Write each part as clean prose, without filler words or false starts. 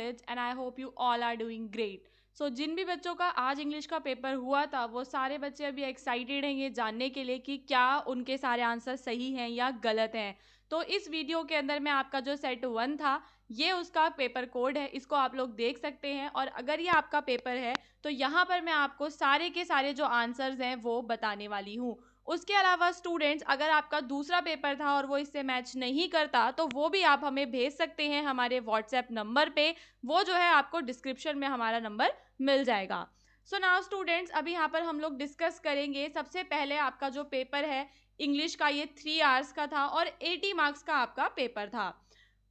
College and I hope you all are doing great. So जिन भी बच्चों का आज इंग्लिश का पेपर हुआ था वो सारे बच्चे अभी एक्साइटेड हैं ये जानने के लिए कि क्या उनके सारे आंसर सही हैं या गलत हैं। तो इस वीडियो के अंदर मैं आपका जो सेट 1 था ये उसका पेपर कोड है, इसको आप लोग देख सकते हैं। और अगर ये आपका पेपर है तो यहाँ पर मैं आपको सारे के सारे जो आंसर्स हैं वो बताने वाली हूँ। उसके अलावा स्टूडेंट्स, अगर आपका दूसरा पेपर था और वो इससे मैच नहीं करता तो वो भी आप हमें भेज सकते हैं हमारे व्हाट्सएप नंबर पे। वो जो है आपको डिस्क्रिप्शन में हमारा नंबर मिल जाएगा। सो नाउ स्टूडेंट्स, अभी यहाँ पर हम लोग डिस्कस करेंगे। सबसे पहले आपका जो पेपर है इंग्लिश का ये 3 आवर्स का था और 80 मार्क्स का आपका पेपर था।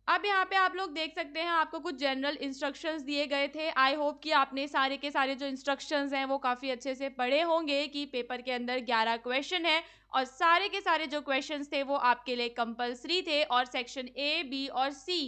अब यहाँ पे आप लोग देख सकते हैं आपको कुछ जनरल इंस्ट्रक्शंस दिए गए थे। आई होप कि आपने सारे के सारे जो इंस्ट्रक्शंस हैं वो काफ़ी अच्छे से पढ़े होंगे कि पेपर के अंदर 11 क्वेश्चन है और सारे के सारे जो क्वेश्चंस थे वो आपके लिए कंपलसरी थे और सेक्शन ए, बी और सी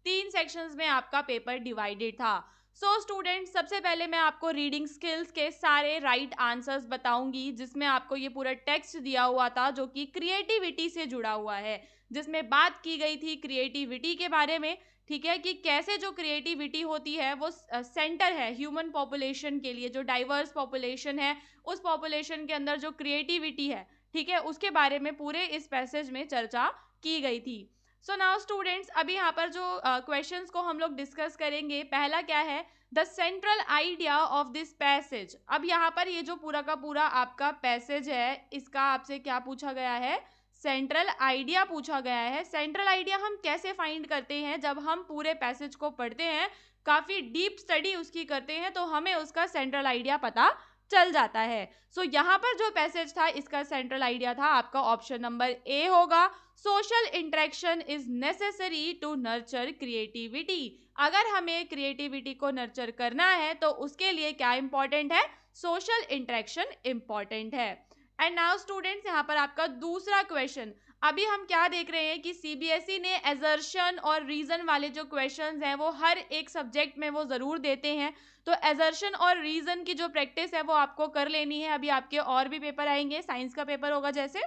3 सेक्शंस में आपका पेपर डिवाइडेड था। सो स्टूडेंट्स, सबसे पहले मैं आपको रीडिंग स्किल्स के सारे राइट आंसर्स बताऊंगी जिसमें आपको ये पूरा टेक्स्ट दिया हुआ था जो कि क्रिएटिविटी से जुड़ा हुआ है, जिसमें बात की गई थी क्रिएटिविटी के बारे में। ठीक है, कि कैसे जो क्रिएटिविटी होती है वो सेंटर है ह्यूमन पॉपुलेशन के लिए, जो डाइवर्स पॉपुलेशन है उस पॉपुलेशन के अंदर जो क्रिएटिविटी है, ठीक है, उसके बारे में पूरे इस पैसेज में चर्चा की गई थी। सो नाउ स्टूडेंट्स, अभी यहाँ पर जो क्वेश्चंस को हम लोग डिस्कस करेंगे, पहला क्या है, the central idea of this passage. अब यहाँ पर ये जो पूरा का पूरा आपका पैसेज है इसका आपसे क्या पूछा गया है, सेंट्रल आइडिया पूछा गया है। सेंट्रल आइडिया हम कैसे फाइंड करते हैं, जब हम पूरे पैसेज को पढ़ते हैं, काफी डीप स्टडी उसकी करते हैं तो हमें उसका सेंट्रल आइडिया पता चल जाता है। सो यहाँ पर जो पैसेज था इसका सेंट्रल आइडिया था आपका ऑप्शन नंबर ए होगा, social interaction is necessary to nurture creativity. अगर हमें क्रिएटिविटी को नर्चर करना है तो उसके लिए क्या इंपॉर्टेंट है, सोशल इंटरेक्शन इंपॉर्टेंट है। एंड नाउ स्टूडेंट्स, यहाँ पर आपका दूसरा क्वेश्चन, अभी हम क्या देख रहे हैं कि सीबीएसई ने एजर्शन और रीजन वाले जो क्वेश्चंस हैं वो हर एक सब्जेक्ट में वो जरूर देते हैं। तो एजर्शन और रीजन की जो प्रैक्टिस है वो आपको कर लेनी है। अभी आपके और भी पेपर आएंगे, साइंस का पेपर होगा जैसे।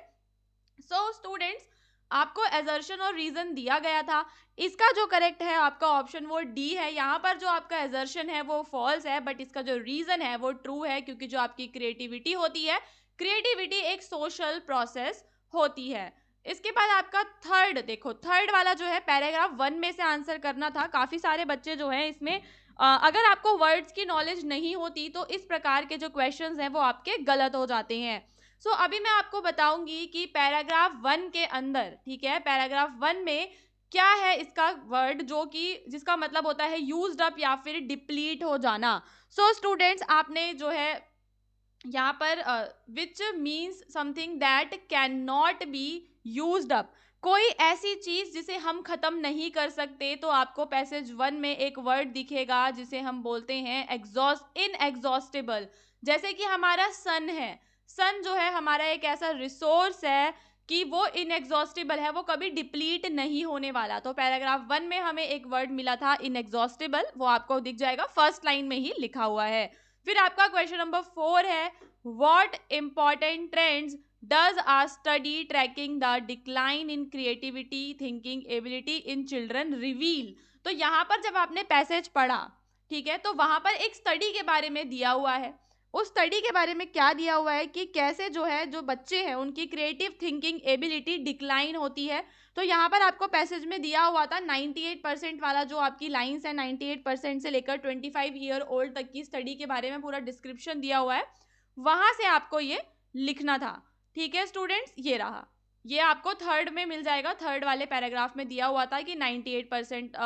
सो स्टूडेंट्स, आपको एजर्शन और रीजन दिया गया था, इसका जो करेक्ट है आपका ऑप्शन वो डी है। यहाँ पर जो आपका एजर्शन है वो फॉल्स है बट इसका जो रीजन है वो ट्रू है, क्योंकि जो आपकी क्रिएटिविटी होती है, क्रिएटिविटी एक सोशल प्रोसेस होती है। इसके बाद आपका थर्ड, देखो थर्ड वाला जो है पैराग्राफ 1 में से आंसर करना था। काफी सारे बच्चे जो हैं इसमें अगर आपको वर्ड्स की नॉलेज नहीं होती तो इस प्रकार के जो क्वेश्चंस हैं वो आपके गलत हो जाते हैं। सो अभी मैं आपको बताऊंगी कि पैराग्राफ 1 के अंदर, ठीक है, पैराग्राफ 1 में क्या है इसका वर्ड जो कि जिसका मतलब होता है यूज्ड अप या फिर डिप्लीट हो जाना। सो स्टूडेंट्स, आपने जो है यहाँ पर which means something that can not be used up, कोई ऐसी चीज जिसे हम खत्म नहीं कर सकते। तो आपको पैसेज 1 में एक वर्ड दिखेगा जिसे हम बोलते हैं एग्जॉस्ट, इनएग्जॉस्टेबल। जैसे कि हमारा सन है, सन जो है हमारा एक ऐसा रिसोर्स है कि वो इनएग्जॉस्टेबल है, वो कभी डिप्लीट नहीं होने वाला। तो पैराग्राफ 1 में हमें एक वर्ड मिला था इनएग्जॉस्टेबल, वो आपको दिख जाएगा, फर्स्ट लाइन में ही लिखा हुआ है। फिर आपका क्वेश्चन नंबर 4 है, what important trends does a study tracking the decline in creativity thinking ability in children reveal. तो यहाँ पर जब आपने पैसेज पढ़ा, ठीक है, तो वहां पर एक स्टडी के बारे में दिया हुआ है। उस स्टडी के बारे में क्या दिया हुआ है कि कैसे जो है जो बच्चे हैं उनकी क्रिएटिव थिंकिंग एबिलिटी डिक्लाइन होती है। तो यहाँ पर आपको पैसेज में दिया हुआ था 98% वाला जो आपकी लाइंस है, 98% से लेकर 25 ईयर ओल्ड तक की स्टडी के बारे में पूरा डिस्क्रिप्शन दिया हुआ है, वहां से आपको ये लिखना था। ठीक है स्टूडेंट्स, ये रहा, ये आपको थर्ड में मिल जाएगा। थर्ड वाले पैराग्राफ में दिया हुआ था कि 98%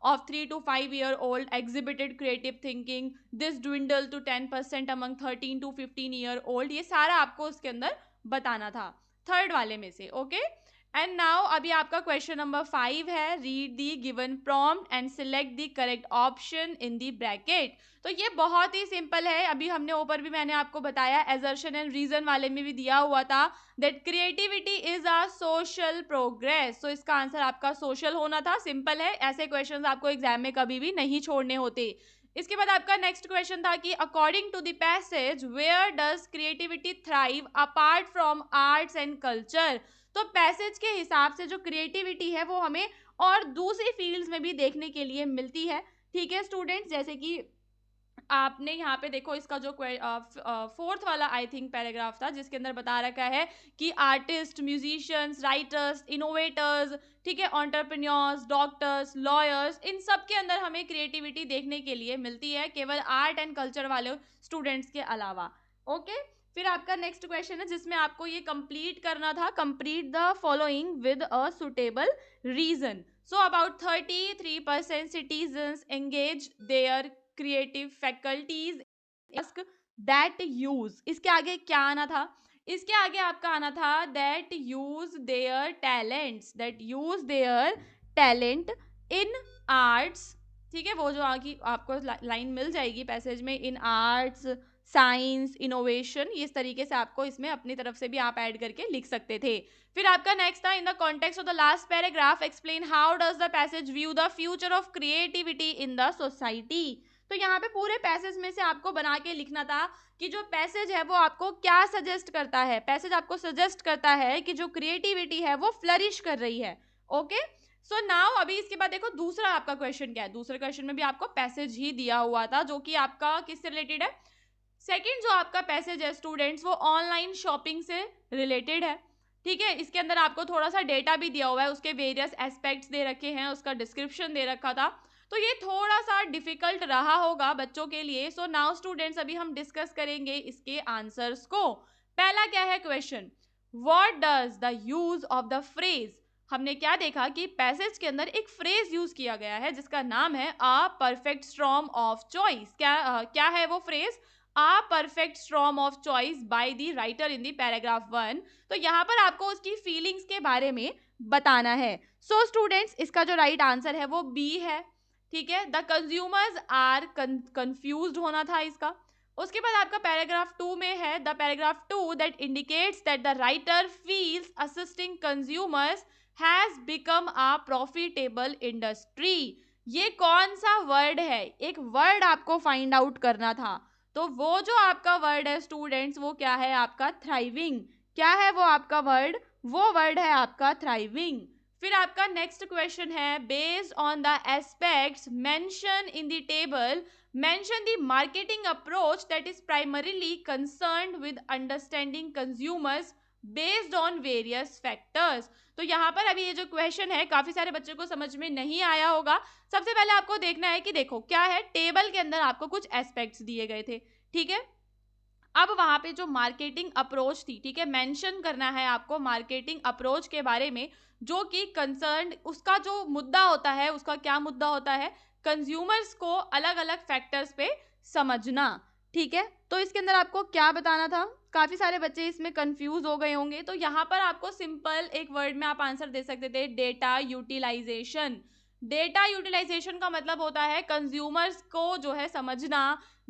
of 3 to 5 year old exhibited creative thinking, this dwindled to 10% among 13 to 15 year old। ये सारा आपको उसके अंदर बताना था थर्ड वाले में से। ओके, एंड नाउ अभी आपका क्वेश्चन नंबर 5 है, read the given prompt and select the correct option in the bracket. तो ये बहुत ही सिंपल है, अभी हमने ऊपर भी मैंने आपको बताया एजर्शन एंड रीजन वाले में भी दिया हुआ था that creativity is a social progress. तो इसका आंसर आपका सोशल होना था, सिंपल है, ऐसे क्वेश्चंस आपको एग्जाम में कभी भी नहीं छोड़ने होते। इसके बाद आपका नेक्स्ट क्वेश्चन था कि according to the passage where does creativity thrive apart from arts and culture. तो पैसेज के हिसाब से जो क्रिएटिविटी है वो हमें और दूसरी फील्ड्स में भी देखने के लिए मिलती है। ठीक है स्टूडेंट्स, जैसे कि आपने यहाँ पे देखो इसका जो फोर्थ वाला आई थिंक पैराग्राफ था जिसके अंदर बता रखा है कि आर्टिस्ट, म्यूजिशियंस, राइटर्स, इनोवेटर्स, ठीक है, एंटरप्रेन्योर्स, डॉक्टर्स, लॉयर्स, इन सब के अंदर हमें क्रिएटिविटी देखने के लिए मिलती है, केवल आर्ट एंड कल्चर वाले स्टूडेंट्स के अलावा। ओके, फिर आपका नेक्स्ट क्वेश्चन है जिसमें आपको ये कंप्लीट करना था, complete the following with a suitable reason. So about 33% citizens engage their creative faculties that use, इसके आगे क्या आना था, इसके आगे आपका आना था that use their talents, that use their talent in arts, ठीक है, वो जो आगे आपको लाइन मिल जाएगी पैसेज में, इन आर्ट्स, साइंस, इनोवेशन, इस तरीके से आपको इसमें अपनी तरफ से भी आप ऐड करके लिख सकते थे। फिर आपका नेक्स्ट था, in the context of the last paragraph explain how does the passage view the future of creativity in the society. तो यहाँ पे पूरे पैसेज में से आपको बना के लिखना था कि जो पैसेज है वो आपको क्या सजेस्ट करता है। पैसेज आपको सजेस्ट करता है कि जो क्रिएटिविटी है वो फ्लरिश कर रही है। ओके, सो नाउ अभी इसके बाद देखो दूसरा आपका क्वेश्चन क्या है। दूसरे क्वेश्चन में भी आपको पैसेज ही दिया हुआ था जो कि आपका किससे रिलेटेड है। सेकेंड जो आपका पैसेज है स्टूडेंट्स वो ऑनलाइन शॉपिंग से रिलेटेड है। ठीक है, इसके अंदर आपको थोड़ा सा डेटा भी दिया हुआ है, उसके वेरियस एस्पेक्ट्स दे रखे हैं, उसका डिस्क्रिप्शन दे रखा था, तो ये थोड़ा सा डिफिकल्ट रहा होगा बच्चों के लिए। सो नाउ स्टूडेंट्स अभी हम डिस्कस करेंगे इसके आंसर्स को। पहला क्या है question, what does the use of the phrase. हमने क्या देखा कि पैसेज के अंदर एक फ्रेज यूज किया गया है जिसका नाम है a perfect storm of choice. क्या है वो phrase, a perfect storm of choice by the writer in the paragraph 1। तो यहाँ पर आपको उसकी फीलिंग्स के बारे में बताना है। सो स्टूडेंट्स इसका जो राइट आंसर है वो बी है। ठीक है, द कंज्यूमर्स आर कंफ्यूज्ड होना था इसका। उसके बाद आपका पैराग्राफ 2 में है, the paragraph 2 that indicates that the writer feels assisting consumers has become a profitable industry. ये कौन सा वर्ड है, एक वर्ड आपको फाइंड आउट करना था। तो वो जो आपका वर्ड है स्टूडेंट्स वो क्या है आपका थ्राइविंग। क्या है वो आपका वर्ड, वो वर्ड है आपका थ्राइविंग। फिर आपका नेक्स्ट क्वेश्चन है, based on the aspects mention in the table mention the marketing approach that is primarily concerned with understanding consumers based on various factors. तो यहाँ पर अभी ये जो क्वेश्चन है काफी सारे बच्चों को समझ में नहीं आया होगा। सबसे पहले आपको देखना है कि देखो क्या है, टेबल के अंदर आपको कुछ एस्पेक्ट्स दिए गए थे। ठीक है, अब वहां पे जो मार्केटिंग अप्रोच थी, ठीक है, मेंशन करना है आपको मार्केटिंग अप्रोच के बारे में जो कि कंसर्न, उसका जो मुद्दा होता है, उसका क्या मुद्दा होता है, कंज्यूमर्स को अलग अलग फैक्टर्स पे समझना। ठीक है, तो इसके अंदर आपको क्या बताना था, काफी सारे बच्चे इसमें कंफ्यूज हो गए होंगे। तो यहाँ पर आपको सिंपल एक वर्ड में आप आंसर दे सकते थे, डेटा यूटिलाइजेशन। डेटा यूटिलाइजेशन का मतलब होता है कंज्यूमर्स को जो है समझना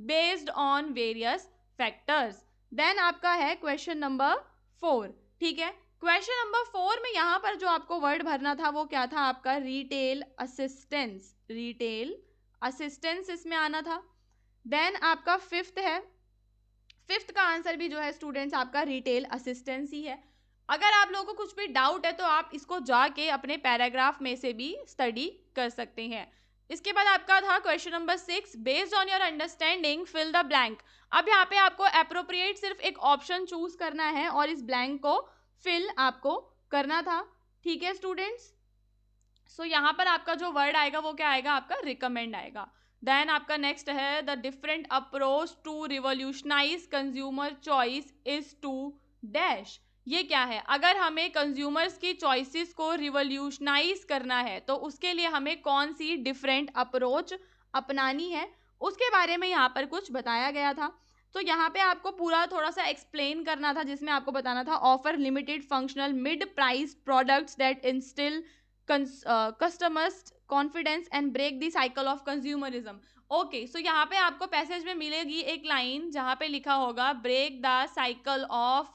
based on various factors. Then आपका है क्वेश्चन नंबर 4। ठीक है, क्वेश्चन नंबर 4 में यहाँ पर जो आपको वर्ड भरना था वो क्या था आपका रिटेल असिस्टेंस। रिटेल असिस्टेंस इसमें आना था। देन आपका फिफ्थ है, फिफ्थ का आंसर भी जो है स्टूडेंट्स आपका रिटेल असिस्टेंस ही है। अगर आप लोगों को कुछ भी डाउट है तो आप इसको जाके अपने पैराग्राफ में से भी स्टडी कर सकते हैं। इसके बाद आपका था question number 6, based on your understanding fill the blank. अब यहाँ पे आपको अप्रोप्रिएट सिर्फ एक ऑप्शन चूज करना है और इस ब्लैंक को फिल आपको करना था। ठीक है स्टूडेंट्स, सो यहाँ पर आपका जो वर्ड आएगा वो क्या आएगा आपका रिकमेंड आएगा। देन आपका नेक्स्ट है, the different approach to revolutionize consumer choice is to dash. ये क्या है, अगर हमें कंज्यूमर्स की चॉइसेस को रिवोल्यूशनाइज करना है तो उसके लिए हमें कौन सी डिफरेंट अप्रोच अपनानी है, उसके बारे में यहाँ पर कुछ बताया गया था। तो यहाँ पे आपको पूरा थोड़ा सा एक्सप्लेन करना था जिसमें आपको बताना था offer limited functional mid price products that instil customers confidence and break the cycle of consumerism. Okay, so यहाँ पे आपको पैसेज में मिलेगी एक लाइन जहाँ पे लिखा होगा break the cycle of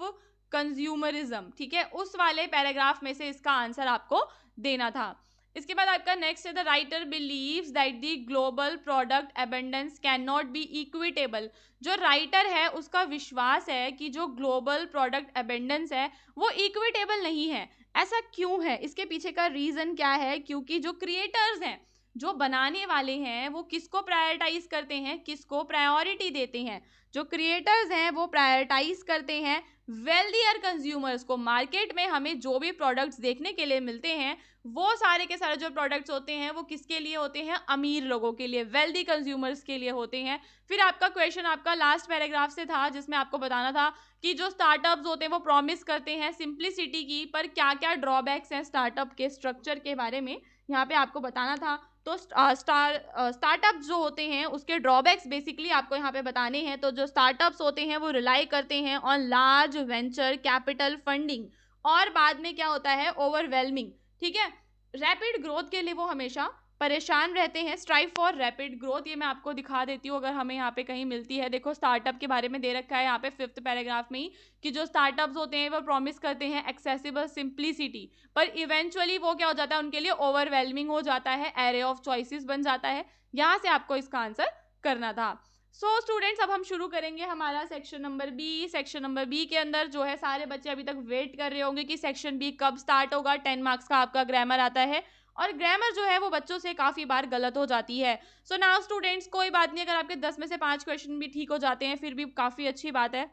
consumerism. ठीक है, उस वाले पैराग्राफ में से इसका आंसर आपको देना था। इसके बाद आपका नेक्स्ट है, the writer believes that the global product abundance can not be equitable. जो राइटर है उसका विश्वास है कि जो ग्लोबल प्रोडक्ट अबंडेंस है वो इक्विटेबल नहीं है। ऐसा क्यों है, इसके पीछे का रीजन क्या है, क्योंकि जो क्रिएटर्स हैं, जो बनाने वाले हैं वो किसको प्रायोरिटाइज करते हैं, किसको प्रायोरिटी देते हैं? जो क्रिएटर्स हैं वो प्रायोरिटाइज करते हैं वेल्दियर कंज्यूमर्स को। मार्केट में हमें जो भी प्रोडक्ट्स देखने के लिए मिलते हैं वो सारे के सारे जो प्रोडक्ट्स होते हैं वो किसके लिए होते हैं? अमीर लोगों के लिए, वेल्दी कंज्यूमर्स के लिए होते हैं। फिर आपका क्वेश्चन आपका लास्ट पैराग्राफ से था जिसमें आपको बताना था कि जो स्टार्टअप्स होते हैं वो प्रॉमिस करते हैं सिंप्लिसिटी की, पर क्या क्या ड्रॉबैक्स हैं स्टार्टअप के स्ट्रक्चर के बारे में यहाँ पे आपको बताना था। तो स्टार्टअप जो होते हैं उसके ड्रॉबैक्स बेसिकली आपको यहाँ पे बताने हैं। तो जो स्टार्टअप्स होते हैं वो रिलाई करते हैं on large venture capital funding, और बाद में क्या होता है? ओवरवेलमिंग, ठीक है। रैपिड ग्रोथ के लिए वो हमेशा परेशान रहते हैं, स्ट्राइव फॉर रैपिड ग्रोथ। ये मैं आपको दिखा देती हूँ अगर हमें यहाँ पे कहीं मिलती है। देखो स्टार्टअप के बारे में दे रखा है यहाँ पे 5th पैराग्राफ में ही कि जो स्टार्टअप्स होते हैं वो प्रॉमिस करते हैं एक्सेसिबल सिंप्लिसिटी, पर इवेंचुअली वो क्या हो जाता है? उनके लिए ओवरवेलमिंग हो जाता है, एरे ऑफ चॉइसेस बन जाता है। यहाँ से आपको इसका आंसर करना था। सो स्टूडेंट्स अब हम शुरू करेंगे हमारा section number B. Section number B के अंदर जो है सारे बच्चे अभी तक वेट कर रहे होंगे कि सेक्शन बी कब स्टार्ट होगा। 10 मार्क्स का आपका ग्रामर आता है, और ग्रामर जो है वो बच्चों से काफी बार गलत हो जाती है। सो नाउ स्टूडेंट्स कोई बात नहीं, अगर आपके 10 में से 5 क्वेश्चन भी ठीक हो जाते हैं फिर भी काफी अच्छी बात है।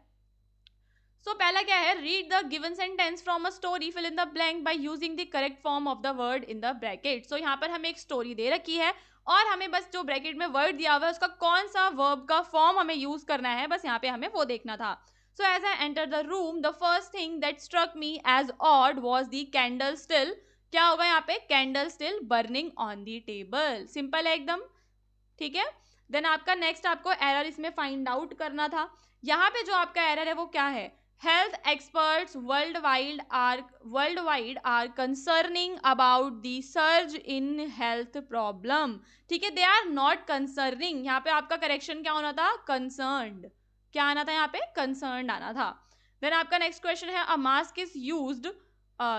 सो पहला क्या है? Read the given sentence from a story, fill in the blank by using the correct form of the word in the bracket. So यहाँ पर हमें एक स्टोरी दे रखी है और हमें बस जो ब्रैकेट में वर्ड दिया हुआ है उसका कौन सा वर्ब का फॉर्म हमें यूज करना है, बस यहाँ पे हमें वो देखना था। So as I enter the room the first thing that struck me as odd was the candle still, क्या होगा यहाँ पे? Candle still burning on the table. Simple है एकदम, ठीक है। देन आपका नेक्स्ट आपको एरर इसमें फाइंड आउट करना था। यहाँ पे जो आपका एरर है वो क्या है? Health experts world wide are concerning about the surge in health problem, ठीक है। दे आर नॉट कंसर्निंग, यहाँ पे आपका करेक्शन क्या होना था? कंसर्न्ड। क्या आना था यहाँ पे? कंसर्न्ड आना था। देन आपका नेक्स्ट क्वेश्चन है अ मास्क इज यूज्ड,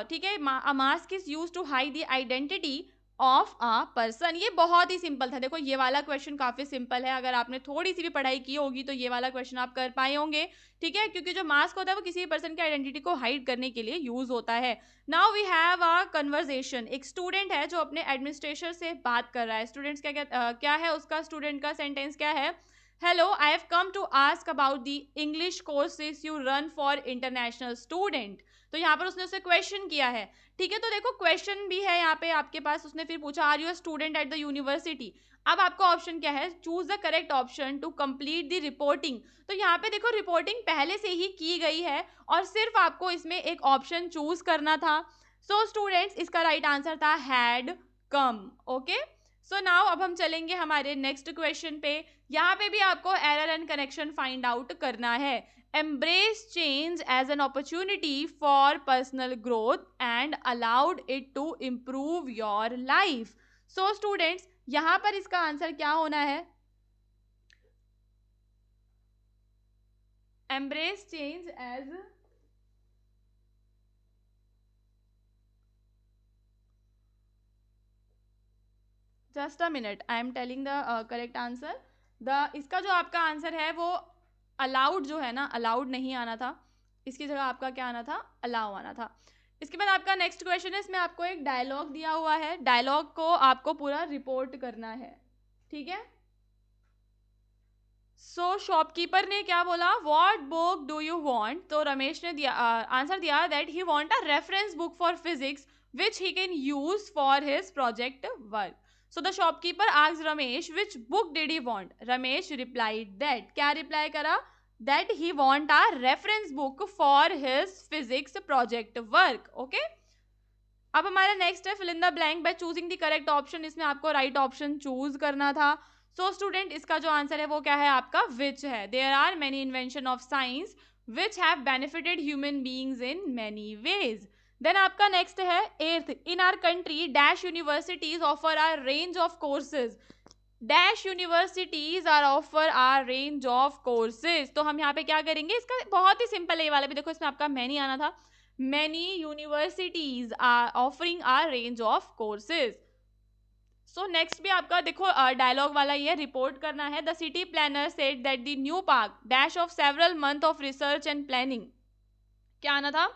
ठीक है, a mask is used to hide the identity of a person. ये बहुत ही सिंपल था। देखो ये वाला क्वेश्चन काफी सिंपल है, अगर आपने थोड़ी सी भी पढ़ाई की होगी तो ये वाला क्वेश्चन आप कर पाए होंगे, ठीक है, क्योंकि जो मास्क होता है वो किसी पर्सन की आइडेंटिटी को हाइड करने के लिए यूज होता है। Now we have a conversation. एक स्टूडेंट है जो अपने एडमिनिस्ट्रेटर से बात कर रहा है। स्टूडेंट्स क्या है उसका? स्टूडेंट का सेंटेंस क्या है? Hello, I have come to ask about the English courses you run for international student. तो यहाँ पर उसने उसे क्वेश्चन किया है, ठीक है। तो देखो क्वेश्चन भी है यहाँ पे आपके पास। उसने फिर पूछा are you a student at the university. अब आपका ऑप्शन क्या है? Choose the correct option to complete the reporting. तो यहाँ पे देखो रिपोर्टिंग पहले से ही की गई है और सिर्फ आपको इसमें एक ऑप्शन चूज करना था। सो स्टूडेंट्स इसका राइट आंसर था had come. Okay, so now अब हम चलेंगे हमारे नेक्स्ट क्वेश्चन पे। यहाँ पे भी आपको error and connection find out करना है। Embrace change as an opportunity for personal growth and allowed it to improve your life. So students यहाँ पर इसका आंसर क्या होना है? Embrace change as just a minute, I am telling the correct answer. इसका जो आपका आंसर है वो अलाउड जो है ना, अलाउड नहीं आना था, इसकी जगह आपका क्या आना था? अलाउ आना था। इसके बाद आपका नेक्स्ट क्वेश्चन है, इसमें आपको एक डायलॉग दिया हुआ है, डायलॉग को आपको पूरा रिपोर्ट करना है, ठीक है। सो शॉपकीपर ने क्या बोला? What book do you want? तो रमेश ने दिया आंसर दिया that he want a reference book for physics which he can use for his project work. So the shopkeeper asked Ramesh which book did he want. Ramesh replied that, क्या reply करा? That he want a reference book for his physics project work. Okay? अब हमारा next है fill in the blank by choosing the correct option. इसमें आपको right option choose करना था। So student इसका जो आंसर है वो क्या है आपका? विच है। There are many invention of science which have benefited human beings in many ways. Then आपका नेक्स्ट है 8th, in our country dash universities offer a range of courses. Dash universities are offer a range of courses. तो हम यहाँ पे क्या करेंगे? इसका बहुत ही सिंपल है ये वाला भी। देखो इसमें आपका मैनी आना था। Many universities are offering a range of courses. So next भी आपका देखो डायलॉग वाला ये रिपोर्ट करना है। The city planner said that the new park dash of several month of research and planning. क्या आना था?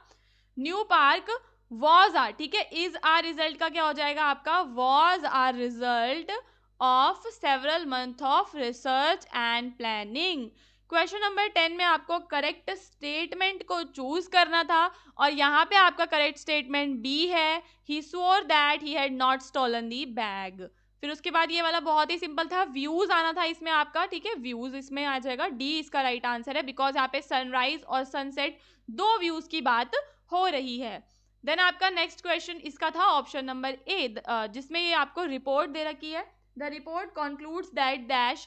न्यू पार्क वॉज आर, ठीक है, इज आर रिजल्ट का क्या हो जाएगा आपका, was a result of several month of research and planning. Question number 10 में आपको करेक्ट स्टेटमेंट को चूज करना था और यहाँ पे आपका करेक्ट स्टेटमेंट बी है, he swore that he had not stolen the bag. फिर उसके बाद ये वाला बहुत ही सिंपल था, व्यूज आना था इसमें आपका, ठीक है, व्यूज इसमें आ जाएगा, डी इसका राइट आंसर है, बिकॉज यहाँ पे सनराइज और सनसेट दो व्यूज की बात हो रही है। देन आपका नेक्स्ट क्वेश्चन इसका था ऑप्शन नंबर ए, जिसमें ये आपको रिपोर्ट दे रखी है, the report concludes that dash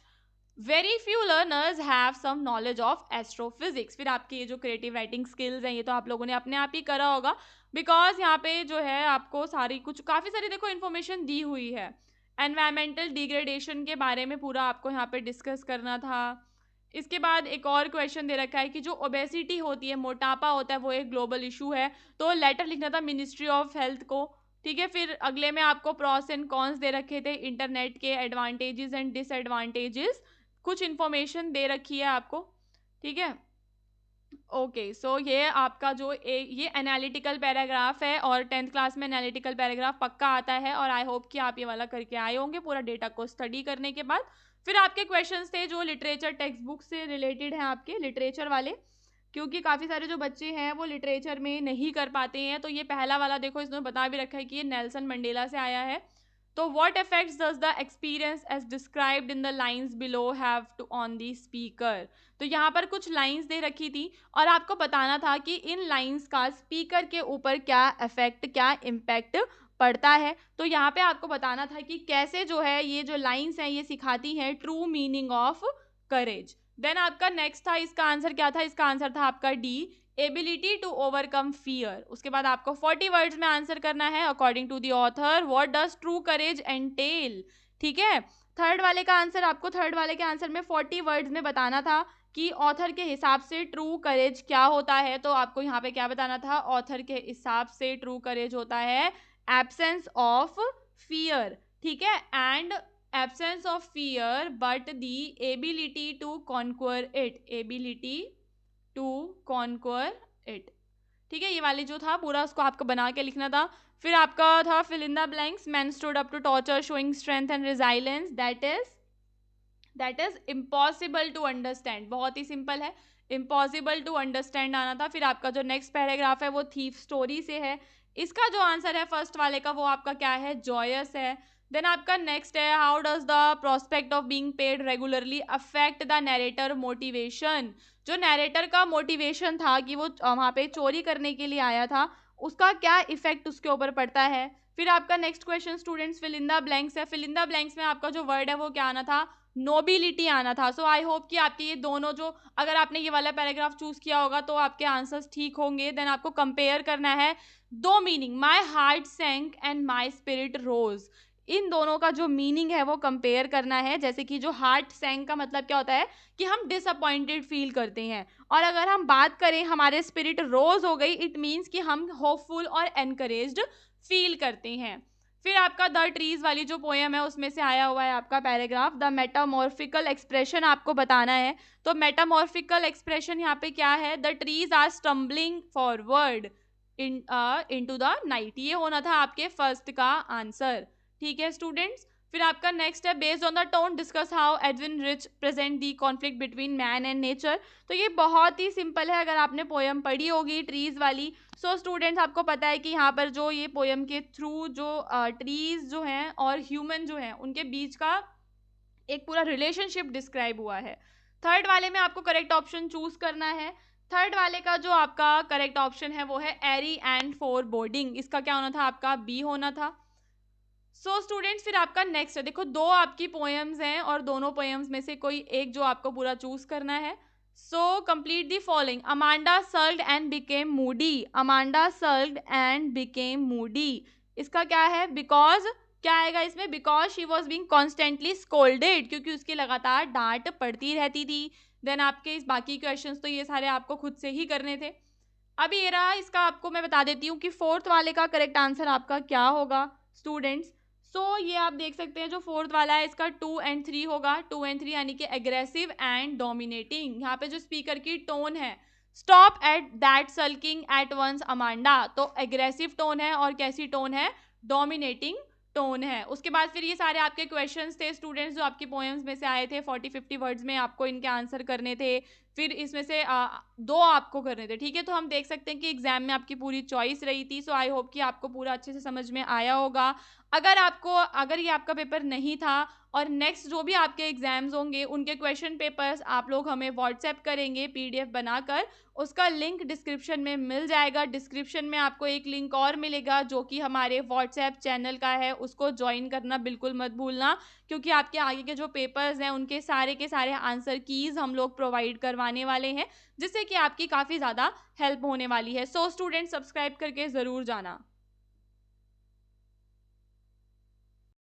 very few learners have some knowledge of astrophysics. फिर आपकी ये जो क्रिएटिव राइटिंग स्किल्स हैं ये तो आप लोगों ने अपने आप ही करा होगा, बिकॉज यहाँ पे जो है आपको सारी कुछ काफ़ी सारी देखो इन्फॉर्मेशन दी हुई है। एनवायरमेंटल डिग्रेडेशन के बारे में पूरा आपको यहाँ पे डिस्कस करना था। इसके बाद एक और क्वेश्चन दे रखा है कि जो ओबेसिटी होती है, मोटापा होता है, वो एक ग्लोबल इशू है, तो लेटर लिखना था मिनिस्ट्री ऑफ हेल्थ को, ठीक है। फिर अगले में आपको प्रॉस एंड कॉन्स दे रखे थे, इंटरनेट के एडवांटेजेस एंड डिसएडवांटेजेस, कुछ इन्फॉर्मेशन दे रखी है आपको, ठीक है। ओके सो ये आपका जो ये एनालिटिकल पैराग्राफ है और 10th क्लास में एनालिटिकल पैराग्राफ पक्का आता है और आई होप कि आप ये वाला करके आए होंगे पूरा डेटा को स्टडी करने के बाद। फिर आपके क्वेश्चंस थे जो लिटरेचर टेक्स्ट बुक से रिलेटेड हैं, आपके लिटरेचर वाले, क्योंकि काफ़ी सारे जो बच्चे हैं वो लिटरेचर में नहीं कर पाते हैं। तो ये पहला वाला देखो इसमें बता भी रखा है कि ये नेल्सन मंडेला से आया है। तो what effects does the experience as described in the lines below have to on the speaker? तो यहाँ पर कुछ लाइंस दे रखी थी और आपको बताना था कि इन लाइंस का स्पीकर के ऊपर क्या इफेक्ट, क्या इम्पैक्ट पड़ता है। तो यहाँ पे आपको बताना था कि कैसे जो है ये जो लाइंस हैं ये सिखाती हैं true meaning of courage. Then आपका नेक्स्ट था, इसका आंसर क्या था, इसका आंसर था आपका D, ability to overcome fear. उसके बाद आपको 40 वर्ड्स में आंसर करना है according to the author what does true courage entail, ठीक है। थर्ड वाले का आंसर आपको, थर्ड वाले के आंसर में 40 वर्ड्स में बताना था कि ऑथर के हिसाब से ट्रू करेज क्या होता है। तो आपको यहाँ पे क्या बताना था, ऑथर के हिसाब से ट्रू करेज होता है एब्सेंस ऑफ फियर, ठीक है, and absence of fear but the ability to conquer it, ability to conquer it, ठीक है। ये वाली जो था पूरा उसको आपको बना के लिखना था। फिर आपका था fill in the blanks, man stood up to torture showing strength and resilience, that is impossible to understand, बहुत ही सिंपल है, इम्पॉसिबल टू अंडरस्टैंड आना था। फिर आपका जो नेक्स्ट पैराग्राफ है वो थीफ स्टोरी से है, इसका जो आंसर है फर्स्ट वाले का वो आपका क्या है, जॉयस है। देन आपका नेक्स्ट है how does the prospect of being paid regularly affect the narrator motivation. जो नैरेटर का मोटिवेशन था कि वो वहाँ पे चोरी करने के लिए आया था, उसका क्या इफेक्ट उसके ऊपर पड़ता है। फिर आपका next question students fill in the blanks है, फिल इन द ब्लैंक्स में आपका जो वर्ड है वो क्या आना था, नोबिलिटी आना था। सो आई होप कि आपके ये दोनों जो, अगर आपने ये वाला पैराग्राफ चूज किया होगा तो आपके आंसर्स ठीक होंगे। देन आपको कंपेयर करना है दो meaning, my heart sank and my spirit rose, इन दोनों का जो मीनिंग है वो कंपेयर करना है। जैसे कि जो हार्ट सैंक का मतलब क्या होता है कि हम डिसअपॉइंटेड फील करते हैं, और अगर हम बात करें हमारे स्पिरिट रोज हो गई, इट मीन्स कि हम होपफुल और एनकरेज्ड फील करते हैं। फिर आपका द ट्रीज वाली जो पोएम है उसमें से आया हुआ है आपका पैराग्राफ, द मेटामॉर्फिकल एक्सप्रेशन आपको बताना है। तो मेटामॉर्फिकल एक्सप्रेशन यहाँ पे क्या है, the trees are stumbling forward into the night, ये होना था आपके फर्स्ट का आंसर, ठीक है स्टूडेंट्स। फिर आपका नेक्स्ट है based on the tone discuss how Edwin rich present the conflict between man and nature. तो ये बहुत ही सिंपल है, अगर आपने पोएम पढ़ी होगी ट्रीज वाली। सो स्टूडेंट्स आपको पता है कि यहाँ पर जो ये पोएम के थ्रू जो ट्रीज जो हैं और ह्यूमन जो हैं उनके बीच का एक पूरा रिलेशनशिप डिस्क्राइब हुआ है। थर्ड वाले में आपको करेक्ट ऑप्शन चूज करना है। थर्ड वाले का जो आपका करेक्ट ऑप्शन है वो है एरी एंड फोर बोर्डिंग, इसका क्या होना था आपका बी होना था। सो स्टूडेंट्स फिर आपका नेक्स्ट है, देखो दो आपकी पोएम्स हैं और दोनों पोएम्स में से कोई एक जो आपको पूरा चूज करना है। So complete the following, Amanda sulked and became moody, Amanda sulked and became moody, इसका क्या है, बिकॉज क्या आएगा इसमें, because she was being constantly scolded, क्योंकि उसकी लगातार डांट पड़ती रहती थी। देन आपके इस बाकी क्वेश्चंस तो ये सारे आपको खुद से ही करने थे। अभी ये रहा, इसका आपको मैं बता देती हूँ कि फोर्थ वाले का करेक्ट आंसर आपका क्या होगा स्टूडेंट्स। सो ये आप देख सकते हैं जो फोर्थ वाला है इसका 2 and 3 होगा, 2 and 3 यानी कि एग्रेसिव एंड डोमिनेटिंग। यहाँ पे जो स्पीकर की टोन है, stop at that sulking at once Amanda, तो एग्रेसिव टोन है और कैसी टोन है, डोमिनेटिंग टोन है। उसके बाद फिर ये सारे आपके क्वेश्चंस थे स्टूडेंट्स जो आपकी पोएम्स में से आए थे, 40-50 वर्ड्स में आपको इनके आंसर करने थे। फिर इसमें से 2 आपको करने थे, ठीक है। तो हम देख सकते हैं कि एग्जाम में आपकी पूरी चॉइस रही थी। सो आई होप कि आपको पूरा अच्छे से समझ में आया होगा। अगर ये आपका पेपर नहीं था और नेक्स्ट जो भी आपके एग्जाम्स होंगे उनके क्वेश्चन पेपर्स आप लोग हमें व्हाट्सएप करेंगे पीडीएफ बनाकर, उसका लिंक डिस्क्रिप्शन में मिल जाएगा। डिस्क्रिप्शन में आपको एक लिंक और मिलेगा जो कि हमारे व्हाट्सएप चैनल का है, उसको ज्वाइन करना बिल्कुल मत भूलना, क्योंकि आपके आगे के जो पेपर्स हैं उनके सारे के सारे आंसर कीज हम लोग प्रोवाइड करवाने वाले हैं, जिससे कि आपकी काफ़ी ज़्यादा हेल्प होने वाली है। सो स्टूडेंट सब्सक्राइब करके ज़रूर जाना।